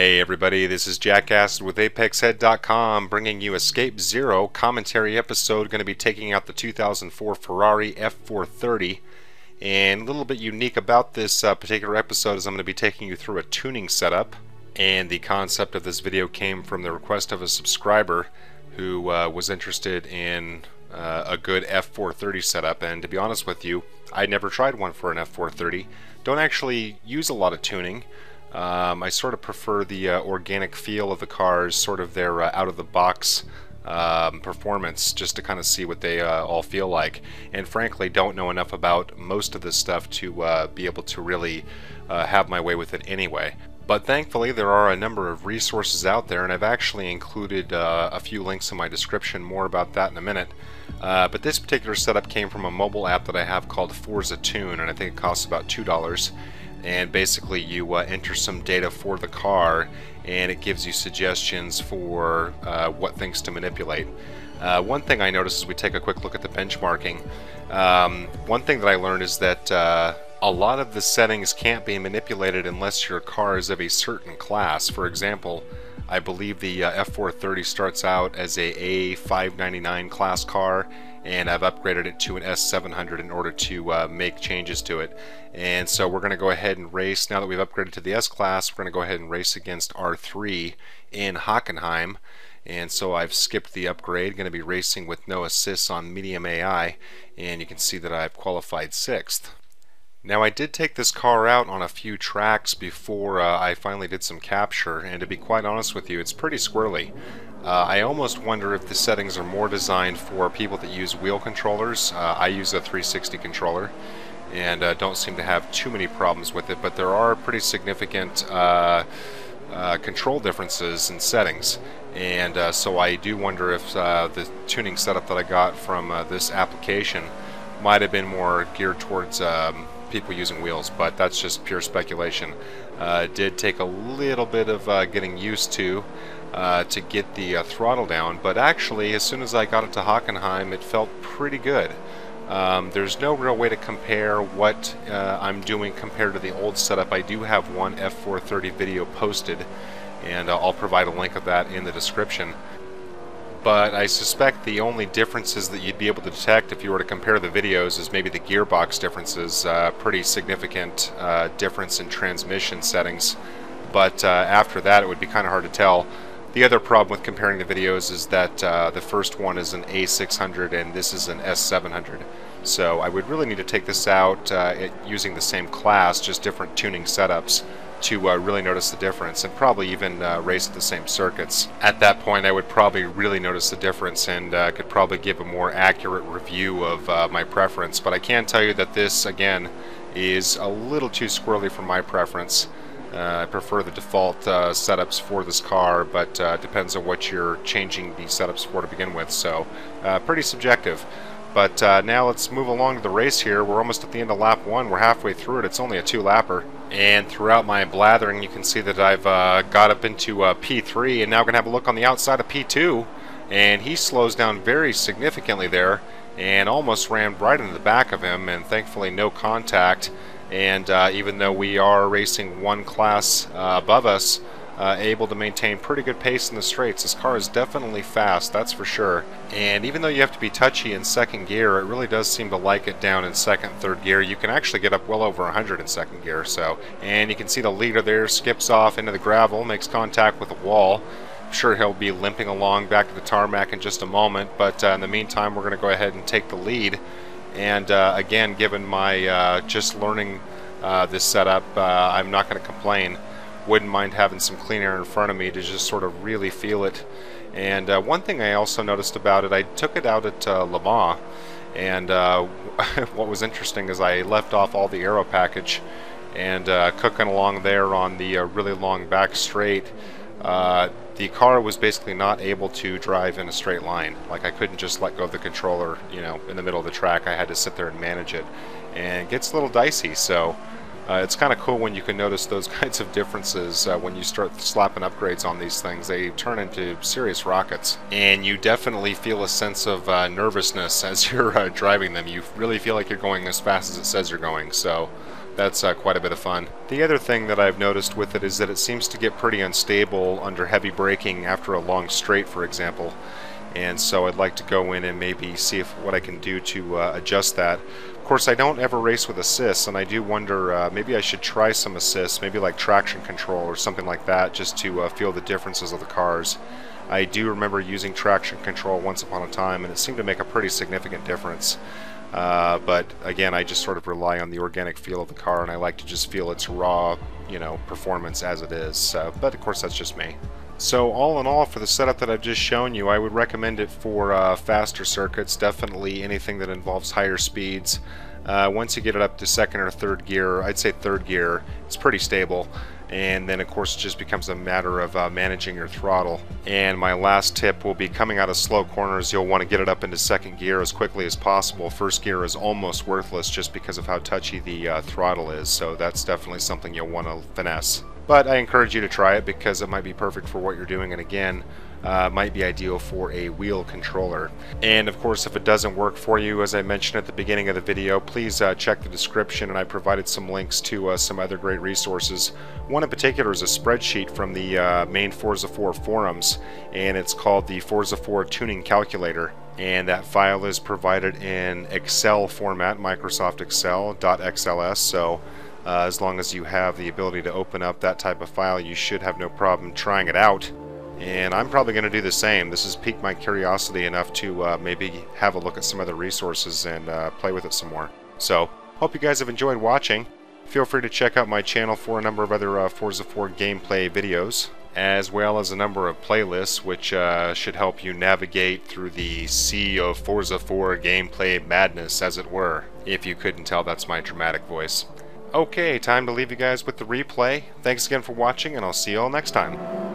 Hey everybody, this is Jackass with ApexHead.com bringing you Escape Zero commentary episode. Going to be taking out the 2004 Ferrari F430. And a little bit unique about this particular episode is I'm going to be taking you through a tuning setup. And the concept of this video came from the request of a subscriber who was interested in a good F430 setup. And to be honest with you, I never tried one for an F430. Don't actually use a lot of tuning. I sort of prefer the organic feel of the cars, sort of their out-of-the-box performance, just to kind of see what they all feel like. And frankly, don't know enough about most of this stuff to be able to really have my way with it anyway. But thankfully, there are a number of resources out there, and I've actually included a few links in my description. More about that in a minute. But this particular setup came from a mobile app that I have called Forza Tune, and I think it costs about $2. And basically you enter some data for the car and it gives you suggestions for what things to manipulate. One thing I noticed as we take a quick look at the benchmarking, one thing that I learned is that a lot of the settings can't be manipulated unless your car is of a certain class. For example, I believe the F430 starts out as a A599 class car, and I've upgraded it to an S700 in order to make changes to it. And so we're going to go ahead and race. Now that we've upgraded to the S class, we're going to go ahead and race against R3 in Hockenheim. And so I've skipped the upgrade, going to be racing with no assists on medium AI, and you can see that I've qualified 6th. Now I did take this car out on a few tracks before I finally did some capture, and to be quite honest with you, it's pretty squirrely. I almost wonder if the settings are more designed for people that use wheel controllers. I use a 360 controller and don't seem to have too many problems with it, but there are pretty significant control differences in settings. And so I do wonder if the tuning setup that I got from this application might have been more geared towards people using wheels, but that's just pure speculation. It did take a little bit of getting used to get the throttle down, but actually as soon as I got it to Hockenheim it felt pretty good. There's no real way to compare what I'm doing compared to the old setup. I do have one F430 video posted, and I'll provide a link of that in the description. But I suspect the only differences that you'd be able to detect if you were to compare the videos is maybe the gearbox differences. Pretty significant difference in transmission settings, but after that it would be kind of hard to tell. The other problem with comparing the videos is that the first one is an A600 and this is an S700. So I would really need to take this out using the same class, just different tuning setups, to really notice the difference, and probably even race at the same circuits. At that point I would probably really notice the difference and could probably give a more accurate review of my preference. But I can tell you that this, again, is a little too squirrely for my preference. I prefer the default setups for this car, but depends on what you're changing the setups for to begin with, so pretty subjective. But now let's move along to the race here. We're almost at the end of lap 1. We're halfway through it. It's only a 2-lapper. And throughout my blathering you can see that I've got up into P3, and now we're going to have a look on the outside of P2, and he slows down very significantly there and almost ran right into the back of him, and thankfully no contact. And even though we are racing one class above us, able to maintain pretty good pace in the straights. This car is definitely fast, that's for sure. And even though you have to be touchy in second gear, it really does seem to like it down in second, third gear. You can actually get up well over 100 in second gear. So, and you can see the leader there skips off into the gravel, makes contact with the wall. I'm sure he'll be limping along back to the tarmac in just a moment, but in the meantime we're going to go ahead and take the lead. And again, given my just learning this setup, I'm not going to complain. Wouldn't mind having some clean air in front of me to just sort of really feel it. And one thing I also noticed about it, I took it out at Le Mans, and what was interesting is I left off all the aero package, and cooking along there on the really long back straight, the car was basically not able to drive in a straight line. Like, I couldn't just let go of the controller, you know, in the middle of the track. I had to sit there and manage it, and it gets a little dicey. So it's kind of cool when you can notice those kinds of differences when you start slapping upgrades on these things. They turn into serious rockets, and you definitely feel a sense of nervousness as you're driving them. You really feel like you're going as fast as it says you're going. So That's quite a bit of fun. The other thing that I've noticed with it is that it seems to get pretty unstable under heavy braking after a long straight, for example. And so I'd like to go in and maybe see what I can do to adjust that. Of course, I don't ever race with assists, and I do wonder maybe I should try some assists, maybe like traction control or something like that, just to feel the differences of the cars. I do remember using traction control once upon a time, and it seemed to make a pretty significant difference. But again, I just sort of rely on the organic feel of the car, and I like to just feel its raw, performance as it is. But of course, that's just me. So all in all, for the setup that I've just shown you, I would recommend it for faster circuits, definitely anything that involves higher speeds. Once you get it up to second or third gear, I'd say third gear, it's pretty stable. And then of course it just becomes a matter of managing your throttle. And my last tip will be coming out of slow corners, you'll want to get it up into second gear as quickly as possible. First gear is almost worthless just because of how touchy the throttle is, so that's definitely something you'll want to finesse. But I encourage you to try it because it might be perfect for what you're doing, and again, might be ideal for a wheel controller. And of course, if it doesn't work for you, as I mentioned at the beginning of the video, please check the description, and I provided some links to some other great resources. One in particular is a spreadsheet from the main Forza 4 forums, and it's called the Forza 4 Tuning Calculator. And that file is provided in Excel format, Microsoft Excel .xls, so as long as you have the ability to open up that type of file, you should have no problem trying it out. And I'm probably going to do the same. This has piqued my curiosity enough to maybe have a look at some other resources and play with it some more. So, hope you guys have enjoyed watching. Feel free to check out my channel for a number of other Forza 4 gameplay videos, as well as a number of playlists which should help you navigate through the sea of Forza 4 gameplay madness, as it were. If you couldn't tell, that's my dramatic voice. Okay, time to leave you guys with the replay. Thanks again for watching, and I'll see you all next time.